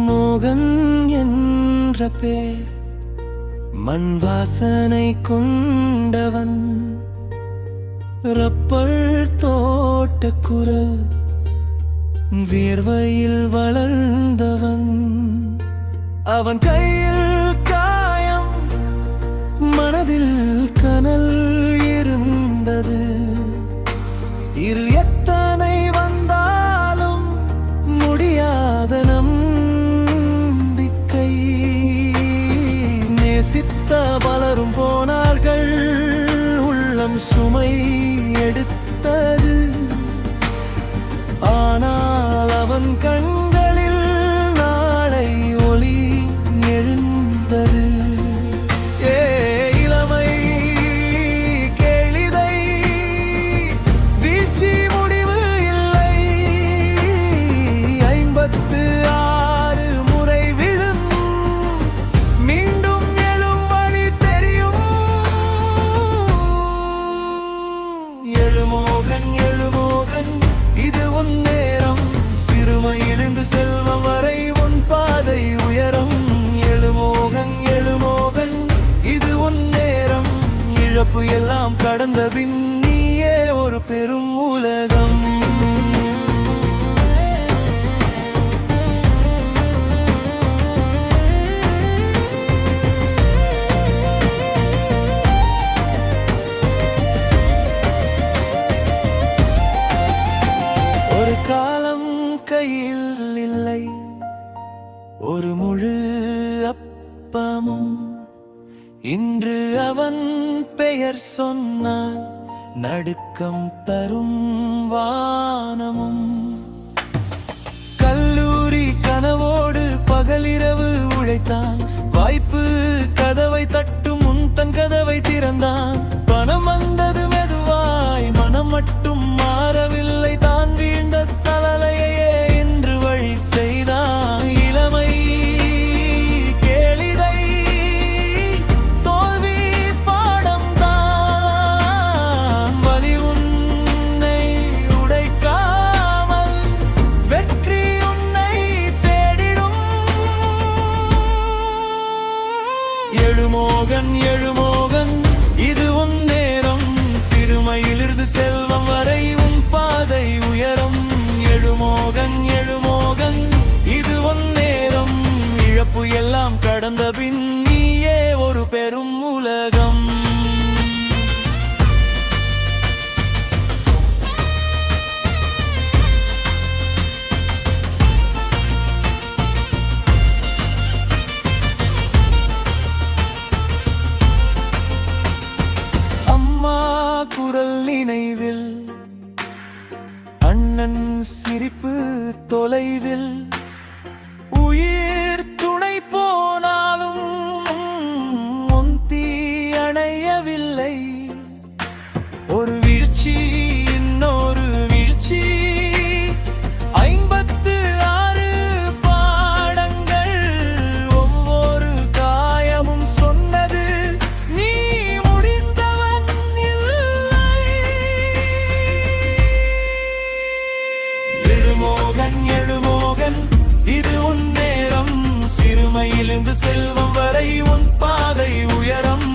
மோகன் என்ற பேர் மண் வாசனை கொண்டவன். ரப்பர் தோட்ட குரல் வியர்வையில் வளர்ந்தவன். அவன் கையில் காயம், மனதில் கனல் இருந்தது. இரு எத்தனை வந்தாலும் முடியாத நம்பிக்கை. நேசித்த பலரும் போனார்கள், உள்ளம் சுமை எடுத்தது. ஆனால் அவன் கண்களில் நாளை ஒளி எழுந்தது. இளமை கேளிதை, வீழ்ச்சி முடிவு இல்லை. 56 முறை விழும், மீண்டும் எழும் வழி தெரியும். எழுமோகன் எழுமோகன், இது உன் நேரம். சிறுமையிலிருந்து செல்வம் வரை உன் பாதை உயரம். எழுமோகன் எழுமோகன், இது உன் நேரம். இழப்பு எல்லாம் கடந்த பின் நீயே ஒரு பெரும் உலகம். ஒரு காலம் கையில் இல்லை, ஒரு முழு அப்பமும். இன்று அவன் பெயர் சொன்னால் நடுக்கம் தரும் வானமும். கல்லூரி கனவோடு பகலிரவு உழைத்தான். வாய்ப்பு கதவை தட்டும் முன் தன் கதவை திறந்தான். பணம் வந்தது மெதுவாய், மனம் மட்டும் மாறவில்லை. தான் வீழ்ந்த சலலையே என்று வழி செய்தான். இளமை கேளிதை, தோல்வி பாடம்தான். வலி உன்னை உடைக்காமல் வெற்றி உன்னை தேடிடும். எழுமோகன் எழுமோகன், இது உன் நேரம். சிறுமையிலிருந்து செல்வம் வரை உன் பாதை உயரம். எழுமோகன் எழுமோகன், இது உன் நேரம். இழப்பு எல்லாம் கடந்த பின் நீயே ஒரு பெரும் உலகம். அம்மா குரல் நினைவில், அண்ணன் சிரிப்பு தொலைவில். உயிர் துணை போனாலும் உன் தீ அணையவில்லை. ஒரு வீழ்ச்சி இன்னொரு வீழ்ச்சி. 56 பாடங்கள், ஒவ்வொரு காயமும் சொன்னது நீ முடிந்தவன் இல்லை. எழுமோகன் எழுமோகன், இது உன் நேரம். சிறுமையிலிருந்து செல்வம் வரை உன் பாதை உயரம்.